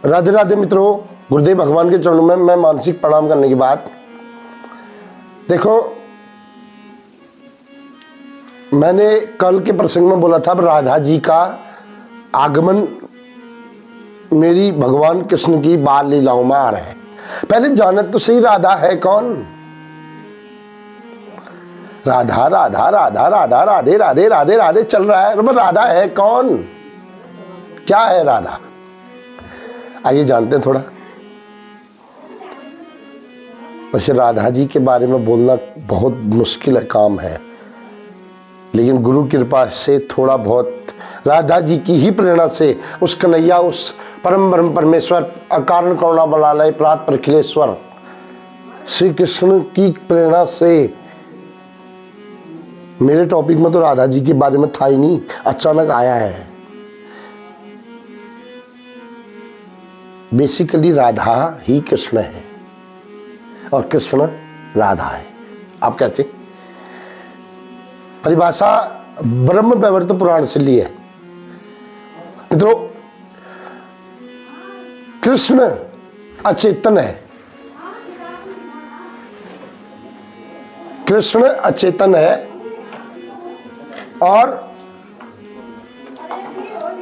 राधे राधे मित्रों, गुरुदेव भगवान के चरणों में मैं मानसिक प्रणाम करने के बाद, देखो मैंने कल के प्रसंग में बोला था राधा जी का आगमन मेरी भगवान कृष्ण की बाल लीलाओं में आ रहा है। पहले जाने तो सही राधा है कौन। राधा राधा राधा राधा राधे राधे राधे राधे चल रहा है, राधा है कौन, क्या है राधा, आइए जानते हैं थोड़ा। वैसे राधा जी के बारे में बोलना बहुत मुश्किल काम है, लेकिन गुरु कृपा से थोड़ा बहुत राधा जी की ही प्रेरणा से, उस कन्हैया, उस परम ब्रह्म परमेश्वर, अकारण करुणा बलालय प्रात प्रखिलेश्वर श्री कृष्ण की प्रेरणा से, मेरे टॉपिक में तो राधा जी के बारे में था ही नहीं, अचानक आया है। बेसिकली राधा ही कृष्ण है और कृष्ण राधा है। आप कैसे? परिभाषा ब्रह्म वैवर्त पुराण से ली है। मित्रों, कृष्ण अचेतन है, कृष्ण अचेतन है और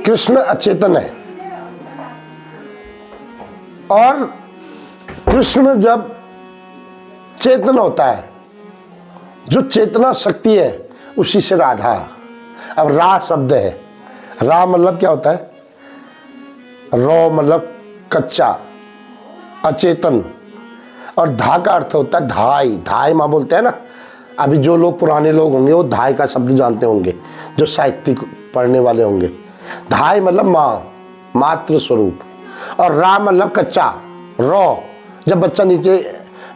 कृष्ण अचेतन है। और कृष्ण जब चेतन होता है, जो चेतना शक्ति है, उसी से राधा। अब रा शब्द है, रा मतलब क्या होता है, रॉ मतलब कच्चा, अचेतन, और धा का अर्थ होता है धाई। धाई माँ बोलते हैं ना, अभी जो लोग पुराने लोग होंगे वो धाई का शब्द जानते होंगे, जो साहित्यिक पढ़ने वाले होंगे। धाई मतलब माँ, मातृ स्वरूप, और रा मतलब कच्चा, रॉ। जब बच्चा नीचे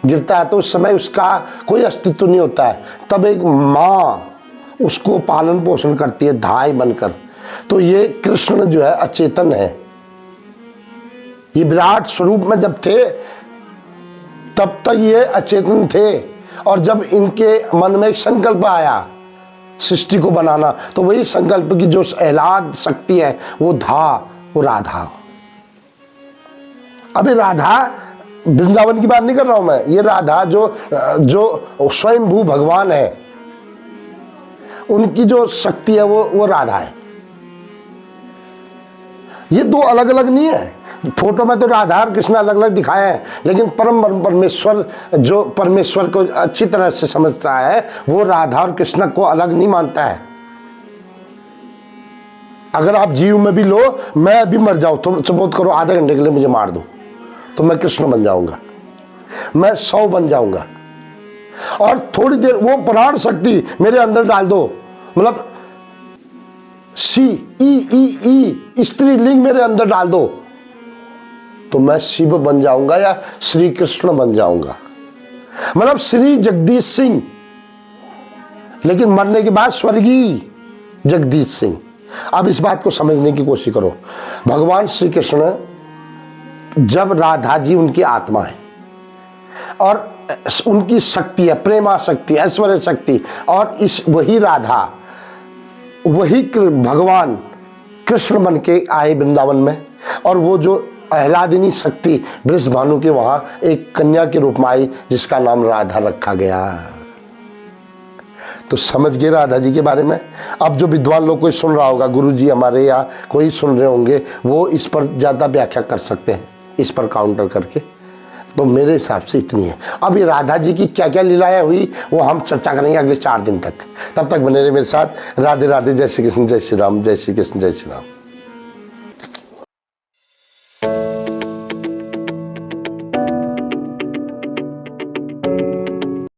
गिरता है तो उस समय उसका कोई अस्तित्व नहीं होता है, तब एक माँ उसको पालन पोषण करती है धाई बनकर। तो ये कृष्ण जो है अचेतन है, ये विराट स्वरूप में जब थे तब तक ये अचेतन थे, और जब इनके मन में एक संकल्प आया सृष्टि को बनाना, तो वही संकल्प की जो आह्लाद शक्ति है वो वो राधा। अभी राधा वृंदावन की बात नहीं कर रहा हूं मैं, ये राधा जो स्वयंभू भगवान है, उनकी जो शक्ति है वो राधा है। ये दो अलग अलग नहीं है। फोटो में तो राधा और कृष्ण अलग अलग दिखाए हैं, लेकिन परम परमेश्वर जो परमेश्वर को अच्छी तरह से समझता है, वो राधा और कृष्ण को अलग नहीं मानता है। अगर आप जीव में भी लो, मैं अभी मर जाऊं तो सपोज करो आधे घंटे के लिए मुझे मार दो, तो मैं कृष्ण बन जाऊंगा, मैं 100 बन जाऊंगा। और थोड़ी देर वो प्राण शक्ति मेरे अंदर डाल दो, मतलब सी ई स्त्रीलिंग मेरे अंदर डाल दो, तो मैं शिव बन जाऊंगा या श्री कृष्ण बन जाऊंगा, मतलब श्री जगदीश सिंह, लेकिन मरने के बाद स्वर्गीय जगदीश सिंह। अब इस बात को समझने की कोशिश करो। भगवान श्री कृष्ण जब राधा जी उनकी आत्मा है और उनकी शक्ति है, प्रेमा शक्ति, ऐश्वर्य शक्ति, और इस वही राधा, वही भगवान कृष्ण बन के आए वृंदावन में, और वो जो आह्लादिनी शक्ति वृषभानु के वहां एक कन्या के रूप में आई, जिसका नाम राधा रखा गया। तो समझ गए राधा जी के बारे में। अब जो विद्वान लोग कोई सुन रहा होगा, गुरु जी हमारे या कोई सुन रहे होंगे, वो इस पर ज्यादा व्याख्या कर सकते हैं, इस पर काउंटर करके। तो मेरे हिसाब से इतनी है। अब ये राधा जी की क्या क्या लीलाएं हुई वो हम चर्चा करेंगे अगले 4 दिन तक। तब तक बने रहे मेरे साथ। राधे राधे, जय श्री कृष्ण, जय श्री राम, जय श्री कृष्ण, जय श्री राम।